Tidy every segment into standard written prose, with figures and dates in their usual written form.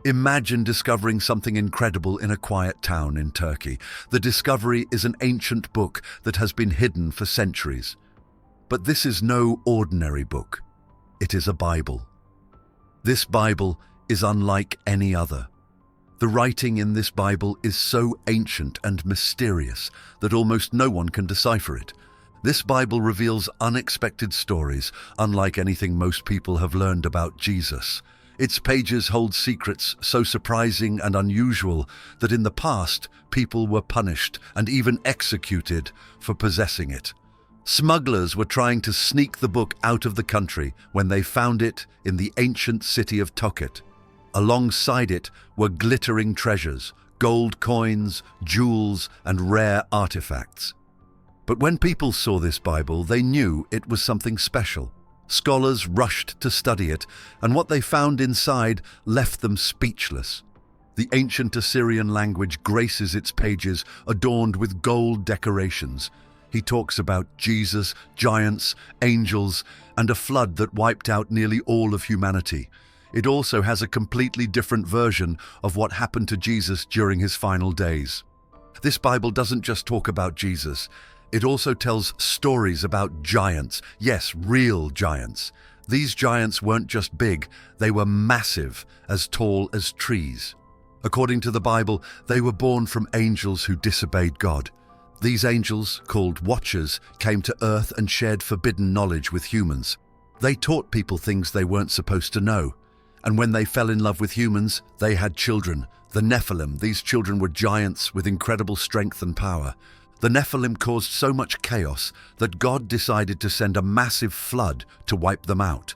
Imagine discovering something incredible in a quiet town in Turkey. The discovery is an ancient book that has been hidden for centuries. But this is no ordinary book. It is a Bible. This Bible is unlike any other. The writing in this Bible is so ancient and mysterious that almost no one can decipher it. This Bible reveals unexpected stories, unlike anything most people have learned about Jesus. Its pages hold secrets so surprising and unusual that in the past, people were punished and even executed for possessing it. Smugglers were trying to sneak the book out of the country when they found it in the ancient city of Tokat. Alongside it were glittering treasures, gold coins, jewels, and rare artifacts. But when people saw this Bible, they knew it was something special. Scholars rushed to study it, and what they found inside left them speechless. The ancient Assyrian language graces its pages, adorned with gold decorations. He talks about Jesus, giants, angels, and a flood that wiped out nearly all of humanity. It also has a completely different version of what happened to Jesus during his final days. This Bible doesn't just talk about Jesus. It also tells stories about giants. Yes, real giants. These giants weren't just big, they were massive, as tall as trees. According to the Bible, they were born from angels who disobeyed God. These angels, called Watchers, came to earth and shared forbidden knowledge with humans. They taught people things they weren't supposed to know. And when they fell in love with humans, they had children. The Nephilim. These children were giants with incredible strength and power. The Nephilim caused so much chaos that God decided to send a massive flood to wipe them out.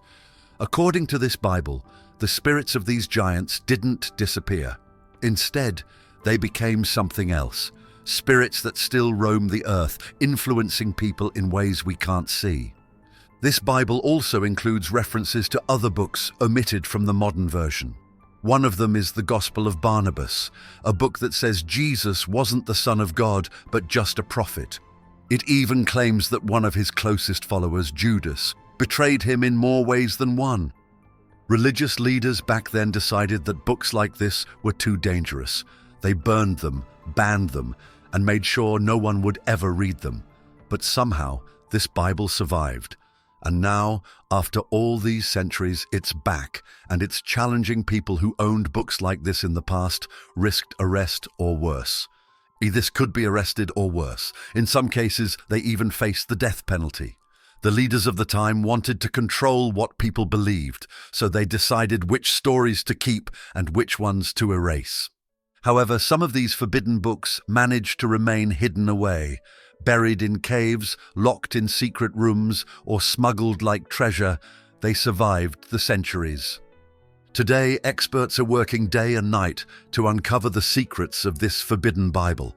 According to this Bible, the spirits of these giants didn't disappear. Instead, they became something else. Spirits that still roam the earth, influencing people in ways we can't see. This Bible also includes references to other books omitted from the modern version. One of them is the Gospel of Barnabas, a book that says Jesus wasn't the Son of God, but just a prophet. It even claims that one of his closest followers, Judas, betrayed him in more ways than one. Religious leaders back then decided that books like this were too dangerous. They burned them, banned them, and made sure no one would ever read them. But somehow, this Bible survived. And now, after all these centuries, it's back, and it's challenging people who owned books like this in the past, risked arrest or worse. This could be arrested or worse. In some cases, they even faced the death penalty. The leaders of the time wanted to control what people believed, so they decided which stories to keep and which ones to erase. However, some of these forbidden books managed to remain hidden away. Buried in caves, locked in secret rooms, or smuggled like treasure, they survived the centuries. Today, experts are working day and night to uncover the secrets of this forbidden Bible.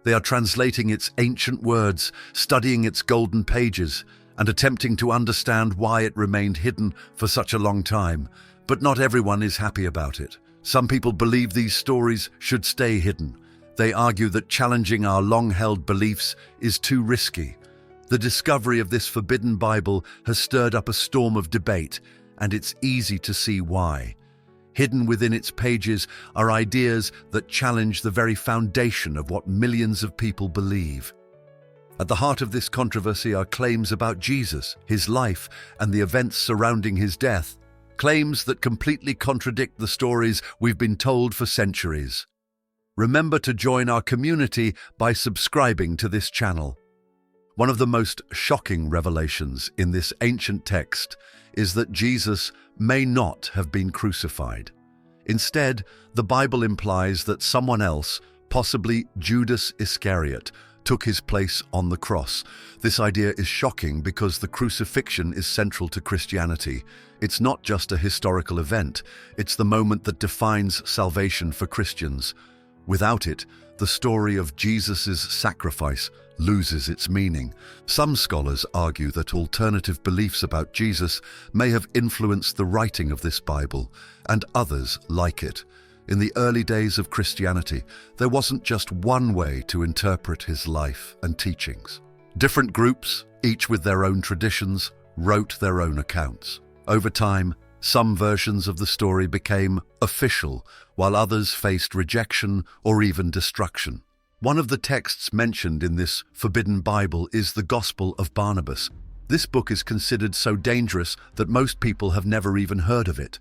They are translating its ancient words, studying its golden pages, and attempting to understand why it remained hidden for such a long time. But not everyone is happy about it. Some people believe these stories should stay hidden. They argue that challenging our long-held beliefs is too risky. The discovery of this forbidden Bible has stirred up a storm of debate, and it's easy to see why. Hidden within its pages are ideas that challenge the very foundation of what millions of people believe. At the heart of this controversy are claims about Jesus, his life, and the events surrounding his death. Claims that completely contradict the stories we've been told for centuries. Remember to join our community by subscribing to this channel. One of the most shocking revelations in this ancient text is that Jesus may not have been crucified. Instead, the Bible implies that someone else, possibly Judas Iscariot, took his place on the cross. This idea is shocking because the crucifixion is central to Christianity. It's not just a historical event, it's the moment that defines salvation for Christians. Without it, the story of Jesus' sacrifice loses its meaning. Some scholars argue that alternative beliefs about Jesus may have influenced the writing of this Bible, and others like it. In the early days of Christianity, there wasn't just one way to interpret his life and teachings. Different groups, each with their own traditions, wrote their own accounts. Over time, Some versions of the story became official, while others faced rejection or even destruction. One of the texts mentioned in this forbidden Bible is the Gospel of Barnabas. This book is considered so dangerous that most people have never even heard of it.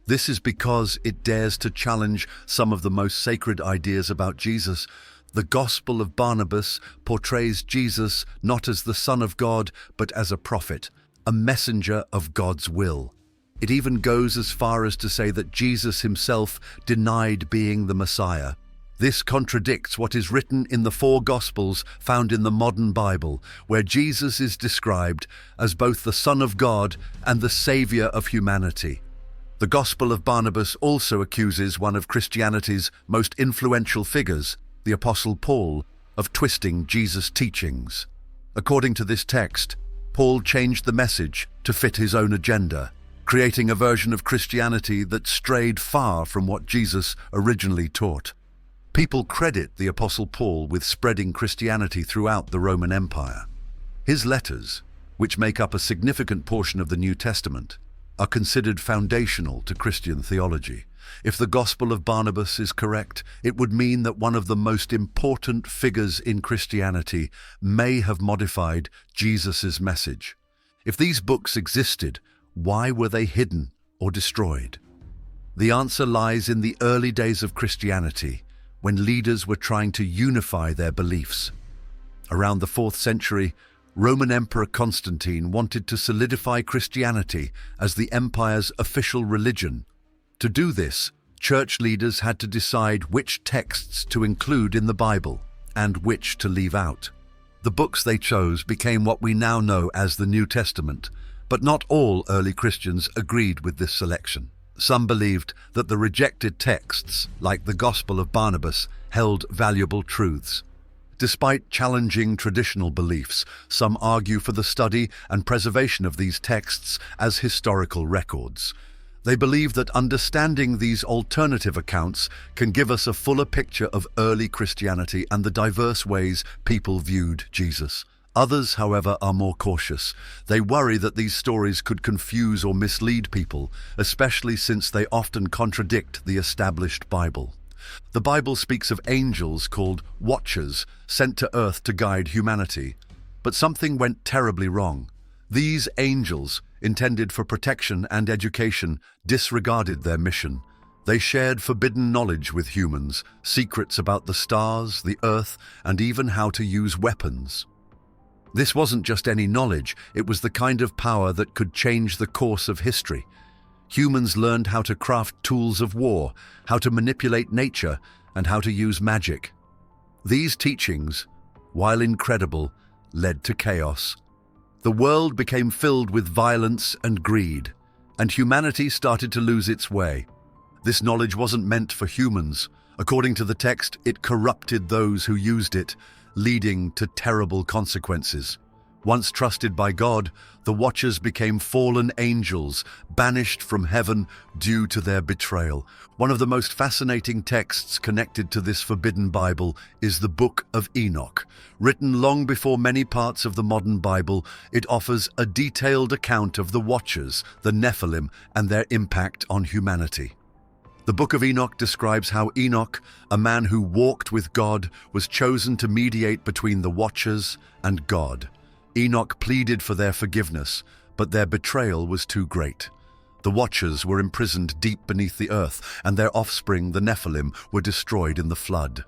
This is because it dares to challenge some of the most sacred ideas about Jesus. The Gospel of Barnabas portrays Jesus not as the Son of God, but as a prophet, a messenger of God's will. It even goes as far as to say that Jesus himself denied being the Messiah. This contradicts what is written in the 4 Gospels found in the modern Bible, where Jesus is described as both the Son of God and the Savior of humanity. The Gospel of Barnabas also accuses one of Christianity's most influential figures, the Apostle Paul, of twisting Jesus' teachings. According to this text, Paul changed the message to fit his own agenda, creating a version of Christianity that strayed far from what Jesus originally taught. People credit the Apostle Paul with spreading Christianity throughout the Roman Empire. His letters, which make up a significant portion of the New Testament, are considered foundational to Christian theology. If the Gospel of Barnabas is correct, it would mean that one of the most important figures in Christianity may have modified Jesus' message. If these books existed, why were they hidden or destroyed? The answer lies in the early days of Christianity, when leaders were trying to unify their beliefs. Around the 4th century, Roman Emperor Constantine wanted to solidify Christianity as the empire's official religion. To do this, church leaders had to decide which texts to include in the Bible and which to leave out. The books they chose became what we now know as the New Testament, but not all early Christians agreed with this selection. Some believed that the rejected texts, like the Gospel of Barnabas, held valuable truths. Despite challenging traditional beliefs, some argue for the study and preservation of these texts as historical records. They believe that understanding these alternative accounts can give us a fuller picture of early Christianity and the diverse ways people viewed Jesus. Others, however, are more cautious. They worry that these stories could confuse or mislead people, especially since they often contradict the established Bible. The Bible speaks of angels called watchers sent to earth to guide humanity, but something went terribly wrong. These angels, intended for protection and education, disregarded their mission. They shared forbidden knowledge with humans, secrets about the stars, the earth, and even how to use weapons. This wasn't just any knowledge, it was the kind of power that could change the course of history. Humans learned how to craft tools of war, how to manipulate nature, and how to use magic. These teachings, while incredible, led to chaos. The world became filled with violence and greed, and humanity started to lose its way. This knowledge wasn't meant for humans. According to the text, it corrupted those who used it, leading to terrible consequences. Once trusted by God, the Watchers became fallen angels, banished from heaven due to their betrayal. One of the most fascinating texts connected to this forbidden Bible is the Book of Enoch. Written long before many parts of the modern Bible, it offers a detailed account of the Watchers, the Nephilim, and their impact on humanity. The Book of Enoch describes how Enoch, a man who walked with God, was chosen to mediate between the Watchers and God. Enoch pleaded for their forgiveness, but their betrayal was too great. The Watchers were imprisoned deep beneath the earth, and their offspring, the Nephilim, were destroyed in the flood.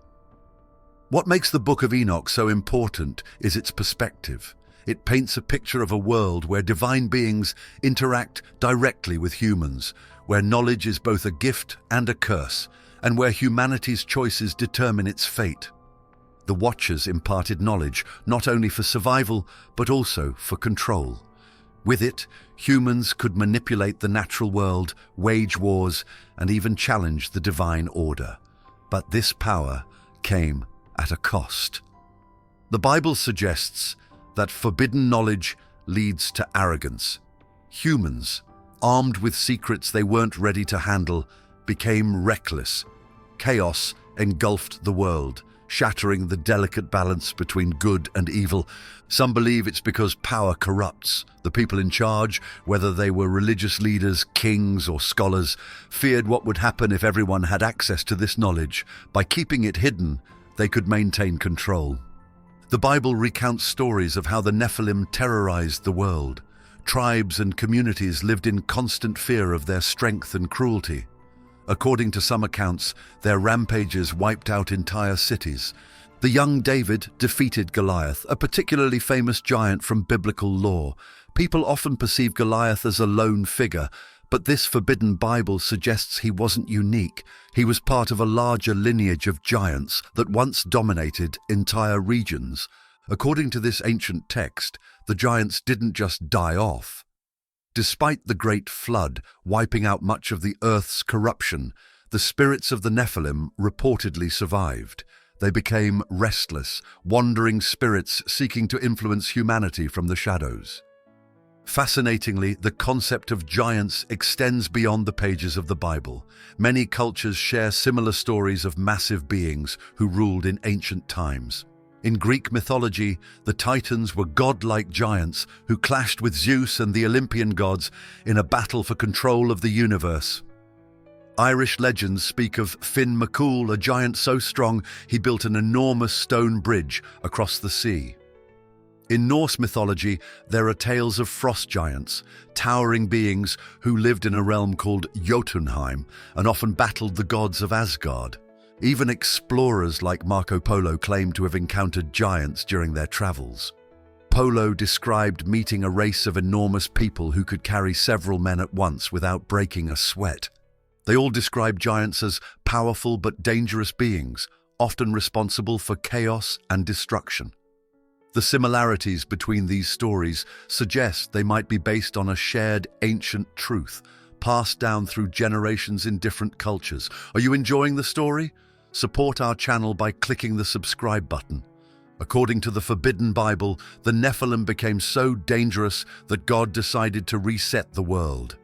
What makes the Book of Enoch so important is its perspective. It paints a picture of a world where divine beings interact directly with humans, where knowledge is both a gift and a curse, and where humanity's choices determine its fate. The Watchers imparted knowledge not only for survival, but also for control. With it, humans could manipulate the natural world, wage wars, and even challenge the divine order. But this power came at a cost. The Bible suggests that forbidden knowledge leads to arrogance. Humans, armed with secrets they weren't ready to handle, became reckless. Chaos engulfed the world, shattering the delicate balance between good and evil. Some believe it's because power corrupts. The people in charge, whether they were religious leaders, kings, or scholars, feared what would happen if everyone had access to this knowledge. By keeping it hidden, they could maintain control. The Bible recounts stories of how the Nephilim terrorized the world. Tribes and communities lived in constant fear of their strength and cruelty. According to some accounts, their rampages wiped out entire cities. The young David defeated Goliath, a particularly famous giant from biblical lore. People often perceive Goliath as a lone figure, but this forbidden Bible suggests he wasn't unique. He was part of a larger lineage of giants that once dominated entire regions. According to this ancient text, the giants didn't just die off. Despite the great flood wiping out much of the earth's corruption, the spirits of the Nephilim reportedly survived. They became restless, wandering spirits seeking to influence humanity from the shadows. Fascinatingly, the concept of giants extends beyond the pages of the Bible. Many cultures share similar stories of massive beings who ruled in ancient times. In Greek mythology, the Titans were godlike giants who clashed with Zeus and the Olympian gods in a battle for control of the universe. Irish legends speak of Finn McCool, a giant so strong he built an enormous stone bridge across the sea. In Norse mythology, there are tales of frost giants, towering beings who lived in a realm called Jotunheim and often battled the gods of Asgard. Even explorers like Marco Polo claim to have encountered giants during their travels. Polo described meeting a race of enormous people who could carry several men at once without breaking a sweat. They all describe giants as powerful but dangerous beings, often responsible for chaos and destruction. The similarities between these stories suggest they might be based on a shared ancient truth, passed down through generations in different cultures. Are you enjoying the story? Support our channel by clicking the subscribe button. According to the Forbidden Bible, the Nephilim became so dangerous that God decided to reset the world.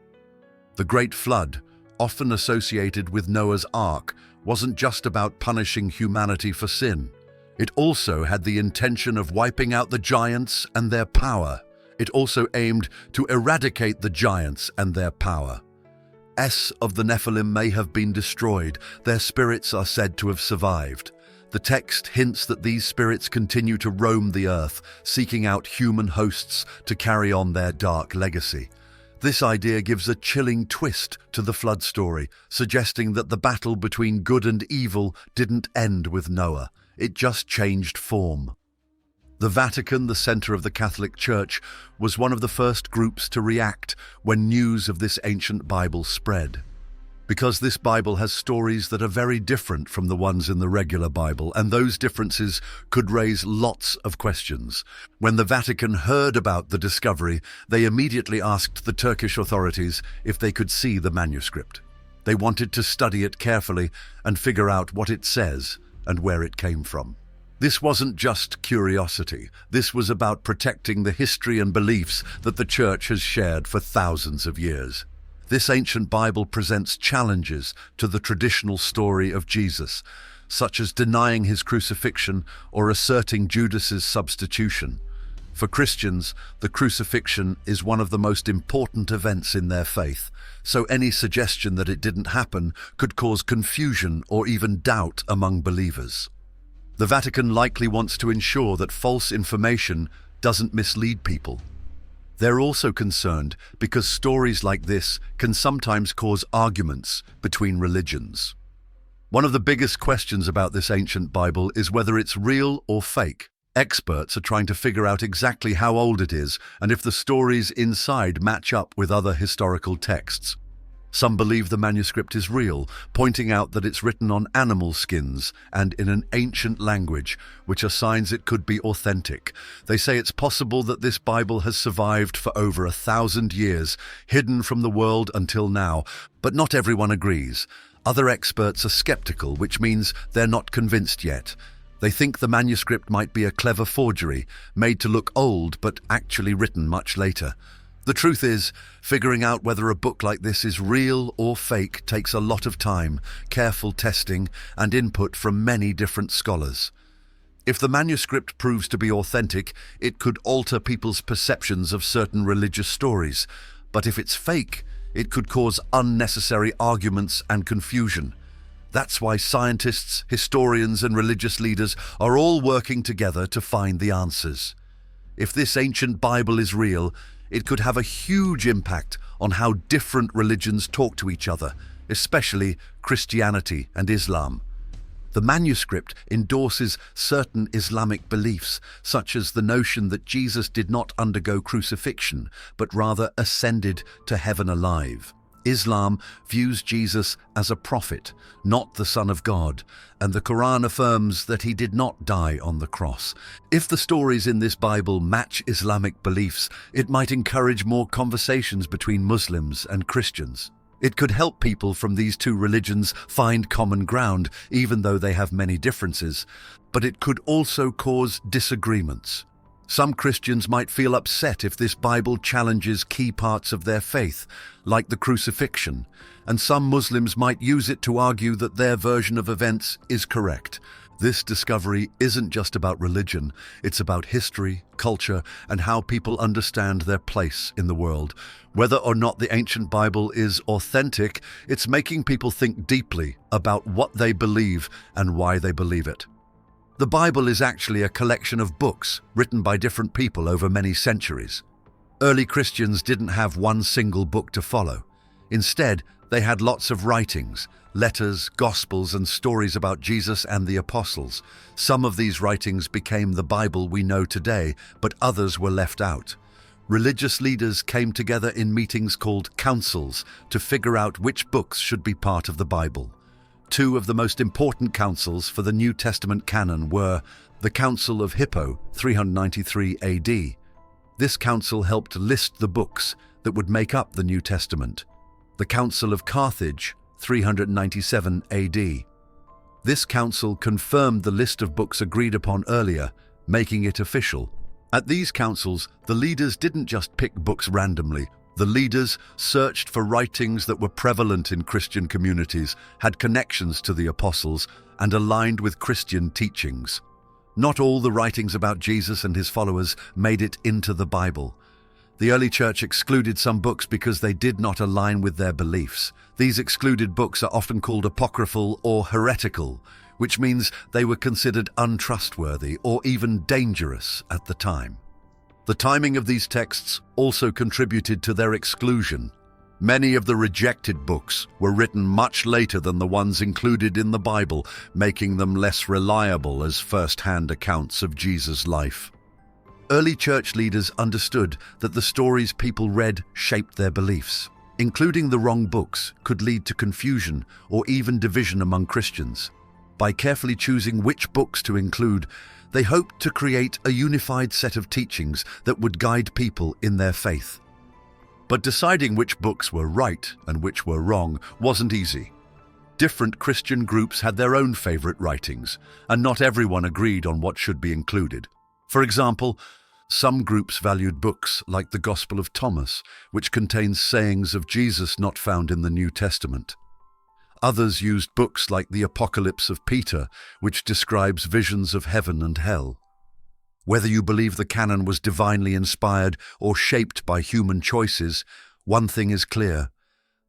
The Great Flood, often associated with Noah's Ark, wasn't just about punishing humanity for sin. It also had the intention of wiping out the giants and their power. It also aimed to eradicate the giants and their power. Of the Nephilim may have been destroyed. Their spirits are said to have survived. The text hints that these spirits continue to roam the earth, seeking out human hosts to carry on their dark legacy. This idea gives a chilling twist to the flood story, suggesting that the battle between good and evil didn't end with Noah. It just changed form. The Vatican, the center of the Catholic Church, was one of the first groups to react when news of this ancient Bible spread. Because this Bible has stories that are very different from the ones in the regular Bible, and those differences could raise lots of questions. When the Vatican heard about the discovery, they immediately asked the Turkish authorities if they could see the manuscript. They wanted to study it carefully and figure out what it says and where it came from. This wasn't just curiosity. This was about protecting the history and beliefs that the Church has shared for thousands of years. This ancient Bible presents challenges to the traditional story of Jesus, such as denying his crucifixion or asserting Judas's substitution. For Christians, the crucifixion is one of the most important events in their faith, so any suggestion that it didn't happen could cause confusion or even doubt among believers. The Vatican likely wants to ensure that false information doesn't mislead people. They're also concerned because stories like this can sometimes cause arguments between religions. One of the biggest questions about this ancient Bible is whether it's real or fake. Experts are trying to figure out exactly how old it is and if the stories inside match up with other historical texts. Some believe the manuscript is real, pointing out that it's written on animal skins and in an ancient language, which are signs it could be authentic. They say it's possible that this Bible has survived for over 1,000 years, hidden from the world until now, but not everyone agrees. Other experts are skeptical, which means they're not convinced yet. They think the manuscript might be a clever forgery, made to look old but actually written much later. The The truth is, figuring out whether a book like this is real or fake takes a lot of time, careful testing, and input from many different scholars. If the manuscript proves to be authentic, it could alter people's perceptions of certain religious stories. But if it's fake, it could cause unnecessary arguments and confusion. That's why scientists, historians, and religious leaders are all working together to find the answers. If this ancient Bible is real, it could have a huge impact on how different religions talk to each other, especially Christianity and Islam. The manuscript endorses certain Islamic beliefs, such as the notion that Jesus did not undergo crucifixion, but rather ascended to heaven alive. Islam views Jesus as a prophet, not the Son of God, and the Quran affirms that he did not die on the cross. If the stories in this Bible match Islamic beliefs, it might encourage more conversations between Muslims and Christians. It could help people from these two religions find common ground, even though they have many differences. But it could also cause disagreements. Some Christians might feel upset if this Bible challenges key parts of their faith, like the crucifixion, and some Muslims might use it to argue that their version of events is correct. This discovery isn't just about religion, it's about history, culture, and how people understand their place in the world. Whether or not the ancient Bible is authentic, it's making people think deeply about what they believe and why they believe it. The Bible is actually a collection of books written by different people over many centuries. Early Christians didn't have one single book to follow. Instead, they had lots of writings, letters, gospels, and stories about Jesus and the apostles. Some of these writings became the Bible we know today, but others were left out. Religious leaders came together in meetings called councils to figure out which books should be part of the Bible. Two of the most important councils for the New Testament canon were the Council of Hippo, 393 AD. This council helped list the books that would make up the New Testament. The Council of Carthage, 397 AD. This council confirmed the list of books agreed upon earlier, making it official. At these councils, the leaders didn't just pick books randomly. The leaders searched for writings that were prevalent in Christian communities, had connections to the apostles, and aligned with Christian teachings. Not all the writings about Jesus and his followers made it into the Bible. The early church excluded some books because they did not align with their beliefs. These excluded books are often called apocryphal or heretical, which means they were considered untrustworthy or even dangerous at the time. The timing of these texts also contributed to their exclusion. Many of the rejected books were written much later than the ones included in the Bible, making them less reliable as first-hand accounts of Jesus' life. Early church leaders understood that the stories people read shaped their beliefs. Including the wrong books could lead to confusion or even division among Christians. By carefully choosing which books to include, they hoped to create a unified set of teachings that would guide people in their faith. But deciding which books were right and which were wrong wasn't easy. Different Christian groups had their own favorite writings, and not everyone agreed on what should be included. For example, some groups valued books like the Gospel of Thomas, which contains sayings of Jesus not found in the New Testament. Others used books like the Apocalypse of Peter, which describes visions of heaven and hell. Whether you believe the canon was divinely inspired or shaped by human choices, one thing is clear.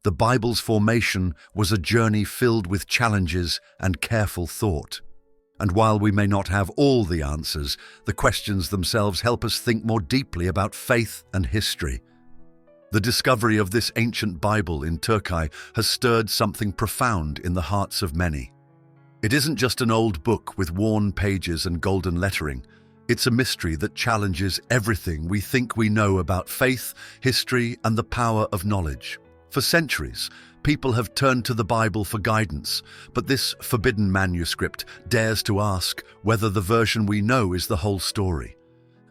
The Bible's formation was a journey filled with challenges and careful thought. And while we may not have all the answers, the questions themselves help us think more deeply about faith and history. The discovery of this ancient Bible in Turkey has stirred something profound in the hearts of many. It isn't just an old book with worn pages and golden lettering. It's a mystery that challenges everything we think we know about faith, history, and the power of knowledge. For centuries, people have turned to the Bible for guidance, but this forbidden manuscript dares to ask whether the version we know is the whole story.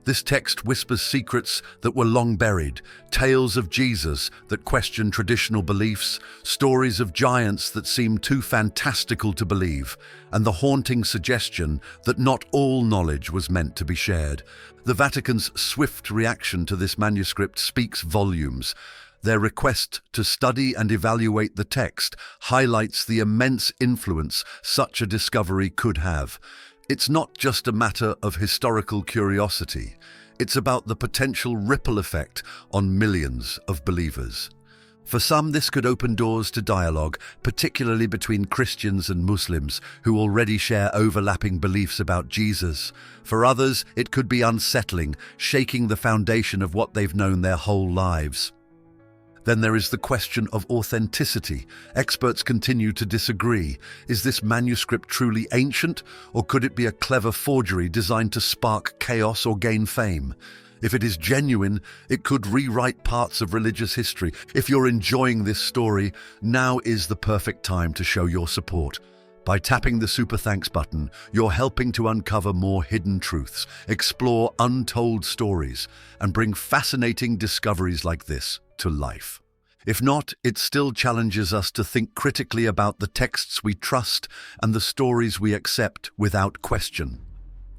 This text whispers secrets that were long buried, tales of Jesus that question traditional beliefs, stories of giants that seem too fantastical to believe, and the haunting suggestion that not all knowledge was meant to be shared. The Vatican's swift reaction to this manuscript speaks volumes. Their request to study and evaluate the text highlights the immense influence such a discovery could have. It's not just a matter of historical curiosity. It's about the potential ripple effect on millions of believers. For some, this could open doors to dialogue, particularly between Christians and Muslims who already share overlapping beliefs about Jesus. For others, it could be unsettling, shaking the foundation of what they've known their whole lives. Then there is the question of authenticity. Experts continue to disagree. Is this manuscript truly ancient, or could it be a clever forgery designed to spark chaos or gain fame? If it is genuine, it could rewrite parts of religious history. If you're enjoying this story, now is the perfect time to show your support. By tapping the Super Thanks button, you're helping to uncover more hidden truths, explore untold stories, and bring fascinating discoveries like this to life. If not, it still challenges us to think critically about the texts we trust and the stories we accept without question.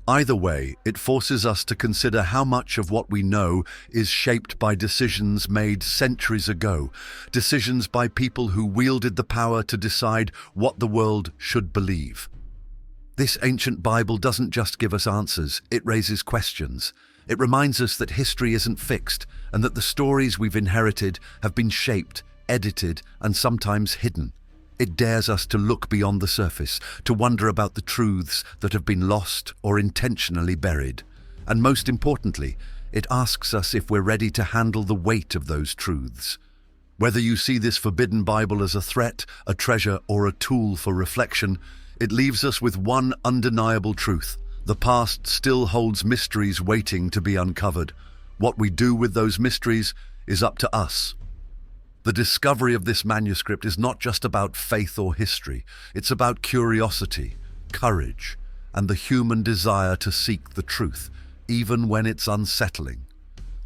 Either way, it forces us to consider how much of what we know is shaped by decisions made centuries ago, decisions by people who wielded the power to decide what the world should believe. This ancient Bible doesn't just give us answers, it raises questions. It reminds us that history isn't fixed and that the stories we've inherited have been shaped, edited, and sometimes hidden. It dares us to look beyond the surface, to wonder about the truths that have been lost or intentionally buried. And most importantly, it asks us if we're ready to handle the weight of those truths. Whether you see this forbidden Bible as a threat, a treasure, or a tool for reflection, it leaves us with one undeniable truth. The past still holds mysteries waiting to be uncovered. What we do with those mysteries is up to us. The discovery of this manuscript is not just about faith or history. It's about curiosity, courage, and the human desire to seek the truth, even when it's unsettling.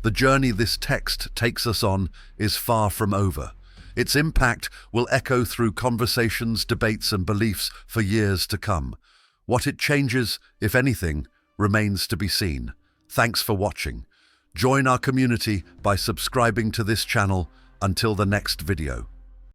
The journey this text takes us on is far from over. Its impact will echo through conversations, debates, and beliefs for years to come. What it changes, if anything, remains to be seen. Thanks for watching. Join our community by subscribing to this channel. Until the next video.